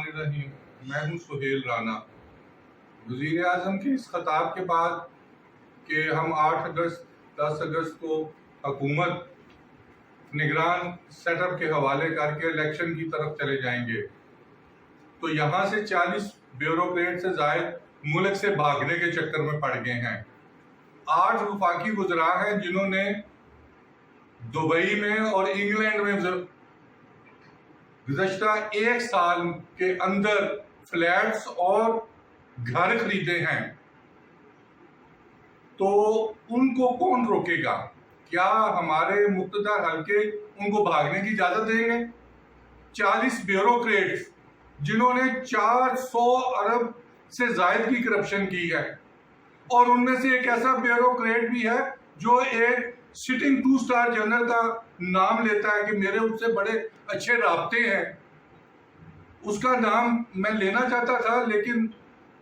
الرحیم، میں ہوں سہیل رانا۔ وزیر اعظم کے اس خطاب کے بعد کہ ہم 8 اگست 10 اگست کو حکومت نگران سیٹ اپ کے حوالے کر کے الیکشن کی طرف چلے جائیں گے، تو یہاں سے 40 بیوروکریٹ سے زائد ملک سے بھاگنے کے چکر میں پڑ گئے ہیں۔ 8 وفاقی وزراء ہیں جنہوں نے دبئی میں اور انگلینڈ میں گزشتہ 1 سال کے اندر فلیٹس اور گھر خریدے ہیں، تو ان کو کون روکے گا؟ کیا ہمارے مقتدر حلقے ان کو بھاگنے کی اجازت دیں گے؟ 40 بیوروکریٹس جنہوں نے 400 ارب سے زائد کی کرپشن کی ہے، اور ان میں سے ایک ایسا بیوروکریٹ بھی ہے جو ایک سٹنگ 2 سٹار جنرل کا نام لیتا ہے کہ میرے اس سے بڑے اچھے رابطے ہیں۔ اس کا نام میں لینا چاہتا تھا، لیکن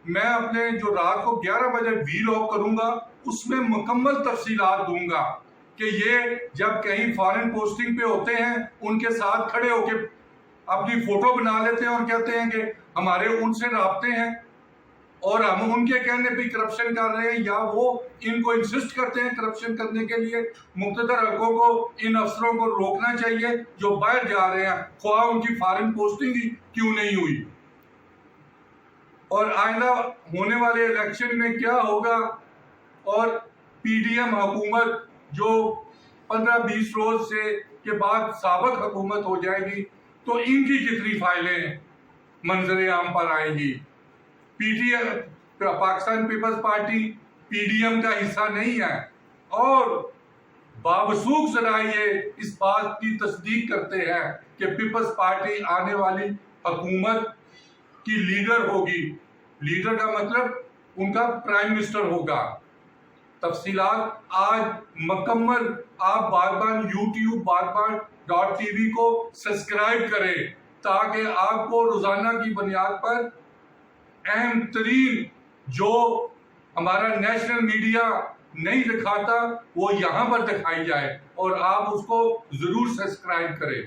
میں اپنے جو رات کو 11 بجے وی لاگ کروں گا اس میں مکمل تفصیلات دوں گا کہ یہ جب کہیں فارن پوسٹنگ پہ ہوتے ہیں ان کے ساتھ کھڑے ہو کے اپنی فوٹو بنا لیتے ہیں اور کہتے ہیں کہ ہمارے ان سے رابطے ہیں اور ہم ان کے کہنے پہ کرپشن کر رہے ہیں، یا وہ ان کو انسسٹ کرتے ہیں کرپشن کرنے کے لیے۔ مقتدر حلقوں کو ان افسروں کو روکنا چاہیے جو باہر جا رہے ہیں، خواہ ان کی فارن پوسٹنگ ہی کیوں نہیں ہوئی۔ اور آئندہ ہونے والے الیکشن میں کیا ہوگا، اور پی ڈی ایم حکومت جو 15-20 روز سے کے بعد سابق حکومت ہو جائے گی، تو ان کی کتنی فائلیں منظر عام پر آئیں گی۔ Pakistan peoples party P D M کا حصہ نہیں ہے، اور بابسوخ ذرائع اس بات کی تصدیق کرتے ہیں کہ پیپلز پارٹی آنے والی حکومت کی لیڈر ہوگی۔ لیڈر کا مطلب ان کا پرائم منسٹر ہوگا۔ تفصیلات آج مکمل، آپ باربان یوٹیوب barbaan.tv کو سبسکرائب کریں تاکہ آپ کو روزانہ کی بنیاد پر اہم ترین جو ہمارا نیشنل میڈیا نہیں دکھاتا وہ یہاں پر دکھائی جائے، اور آپ اس کو ضرور سبسکرائب کریں۔